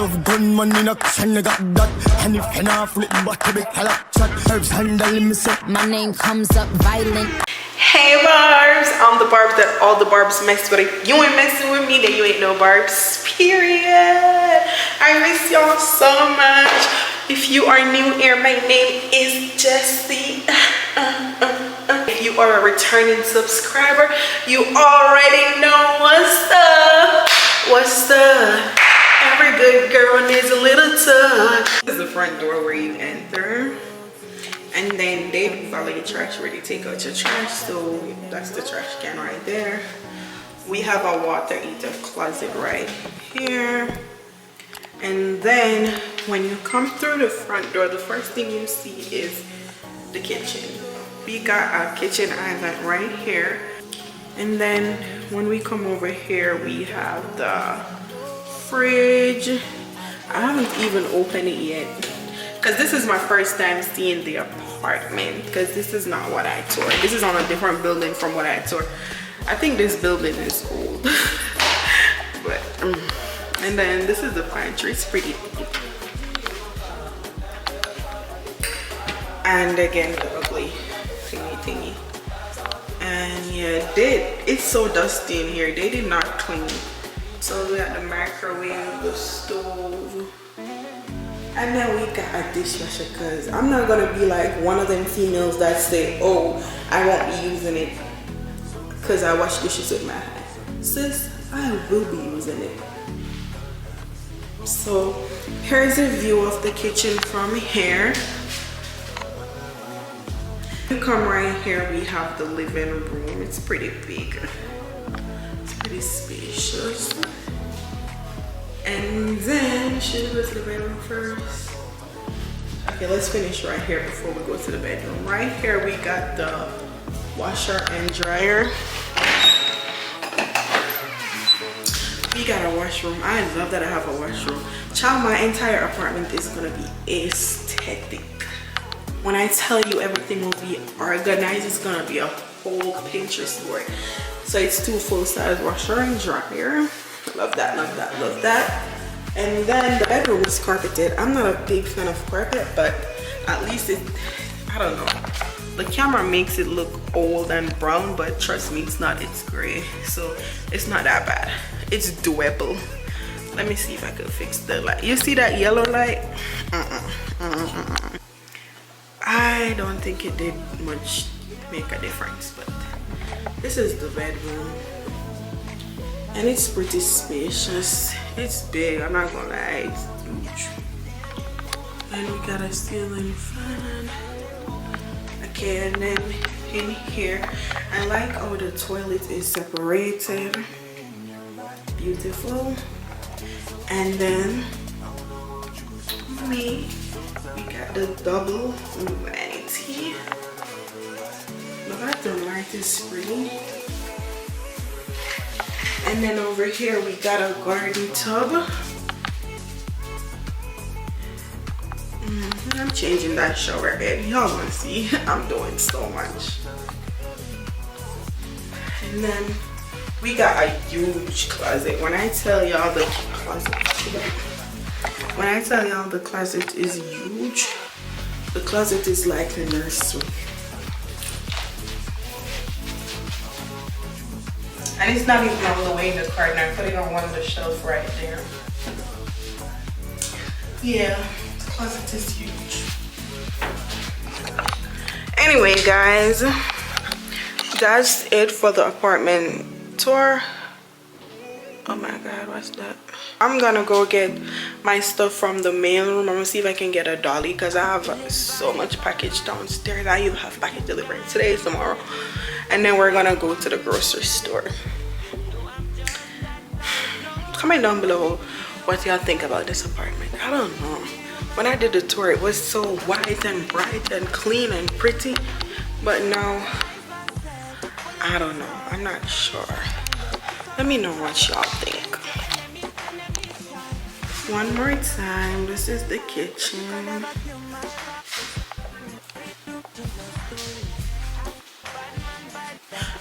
love gun money in action, I got that. And if you not flip but to be chat. Herbs handle me say my name comes up violent. Hey barbs, I'm the barb that all the barbs mess with. If you ain't messing with me, then you ain't no barbs, period. I miss y'all so much. If you are new here, my name is Jessie. If you are a returning subscriber, you already know what's up. What's up? Every good girl needs a little touch. This is the front door where you enter. And then they valet trash where they take out your trash. So that's the trash can right there. We have a water heater closet right here. And then when you come through the front door, the first thing you see is the kitchen. We got a kitchen island right here. And then when we come over here, we have the fridge. I haven't even opened it yet because this is my first time seeing the apartment, because this is not what I toured. This is on a different building from what I toured. I think this building is old. But and then this is the pantry. It's pretty big. And again the ugly thingy. And yeah, it's so dusty in here. They did not clean. So we got the microwave, the stove, and then we got a dishwasher, because I'm not gonna be like one of them females that say, oh, I won't be using it because I wash dishes with my hand. Sis, I will be using it. So here's a view of the kitchen from here. You come right here, we have the living room. It's pretty big. It's pretty spacious. And then, should we go to the bedroom first? Okay, let's finish right here before we go to the bedroom. Right here, we got the washer and dryer. We got a washroom. I love that I have a washroom. Child, my entire apartment is gonna be aesthetic. When I tell you everything will be organized, it's gonna be a whole Pinterest board. So it's 2 full-size washer and dryer. Love that, love that, love that. And then the bedroom is carpeted. I'm not a big fan of carpet, but at least it, I don't know. The camera makes it look old and brown, but trust me, it's not. It's gray, so it's not that bad. It's doable. Let me see if I could fix the light. You see that yellow light? I don't think it did much make a difference, but this is the bedroom. And it's pretty spacious. It's big, I'm not gonna lie, it's huge. And we got a ceiling fan. Okay, and then in here, I like how the toilet is separated. Beautiful. And then we got the double vanity. The bathroom light is free. And then over here we got a garden tub. I'm changing that shower head. Y'all wanna see? I'm doing so much. And then we got a huge closet. When I tell y'all the closet is huge, the closet is like a nursery. And it's not even all the way in the carton. I put it on one of the shelves right there. Yeah, the closet is huge. Anyway, guys, that's it for the apartment tour. Oh my god, what's that? I'm gonna go get my stuff from the mail room. I'm gonna see if I can get a dolly, because I have so much package downstairs. I will have package delivery today, tomorrow, and then we're gonna go to the grocery store. Comment down below what y'all think about this apartment. I don't know. When I did the tour, it was so white and bright and clean and pretty, but now I don't know. I'm not sure. Let me know what y'all think. One more time, this is the kitchen.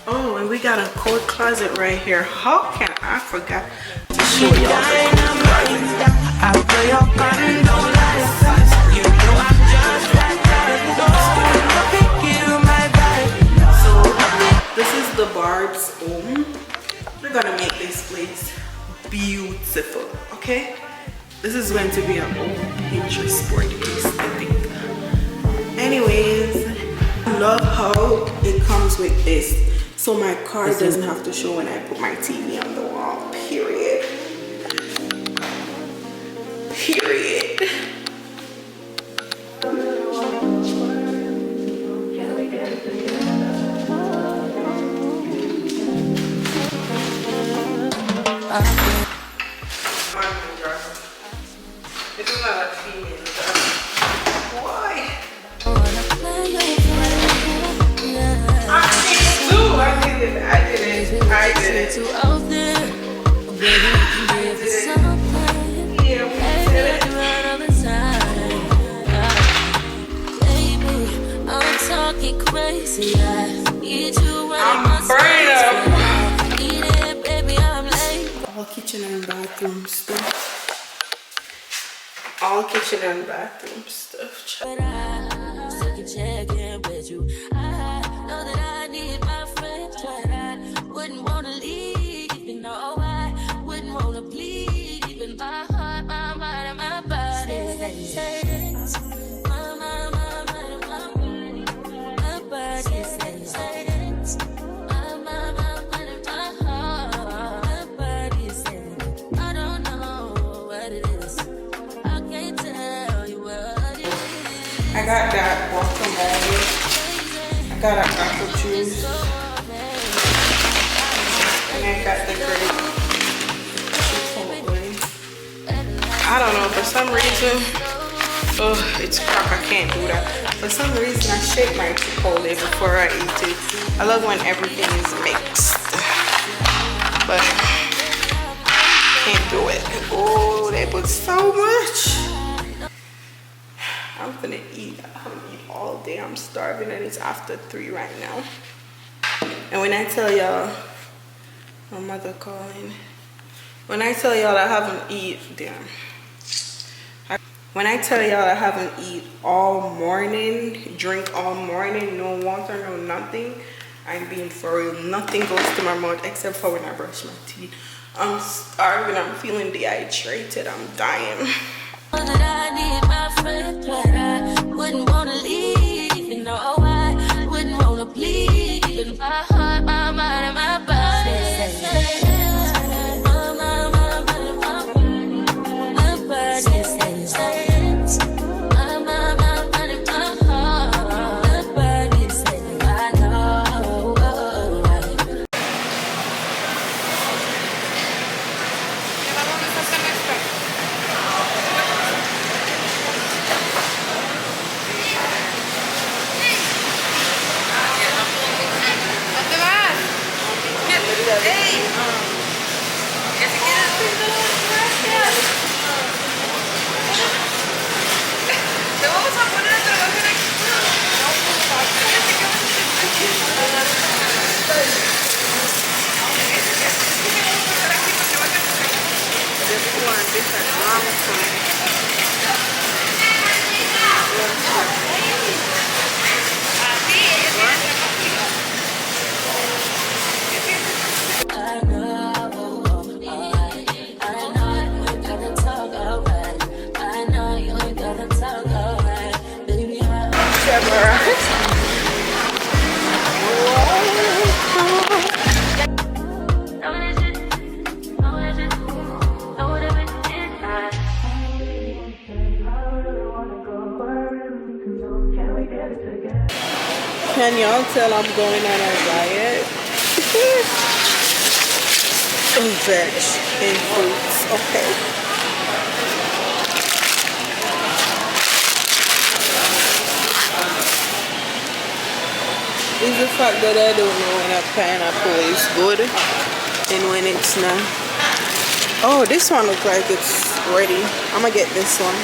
Oh, and we got a coat closet right here. How can I forget to show y'all the coat closet? This is going to be an old Pinterest board case, I think. Anyways, I love how it comes with this. So my card doesn't have to show when I put my TV on the wall, period. Period. This is not a female. Why? I did it. Crazy, I need you when I'm burning up. Eat it, baby, I'm late. All kitchen and bathroom stuff. All kitchen and bathroom stuff. But I still can check in with you. I know that I need my friends, but I wouldn't wanna leave. You know, I wouldn't wanna bleed. Even my heart, my mind, and my body. I got that guacamole. I got an apple juice. And I got the grape Chipotle. I don't know, for some reason, oh, it's crap, I can't do that. For some reason, I shake my Chipotle before I eat it. I love when everything is mixed. But can't do it. Oh, they put so much. I'm gonna eat. I'm gonna eat all day. I'm starving and it's after 3 right now. And when I tell y'all, my mother calling. When I tell y'all I haven't eaten, when I tell y'all I haven't eat all morning, drink all morning, no water, no nothing, I'm being for real. Nothing goes to my mouth except for when I brush my teeth. I'm starving. I'm feeling dehydrated. I'm dying. That I need my friend, but I wouldn't wanna leave. You know, I wouldn't wanna bleed. Even my heart, my mind, and my body. Can y'all tell I'm going on a diet? Veg and fruits, okay. It's the fact that I don't know when a pineapple is good and when it's not. Oh, this one looks like it's ready. I'm gonna get this one.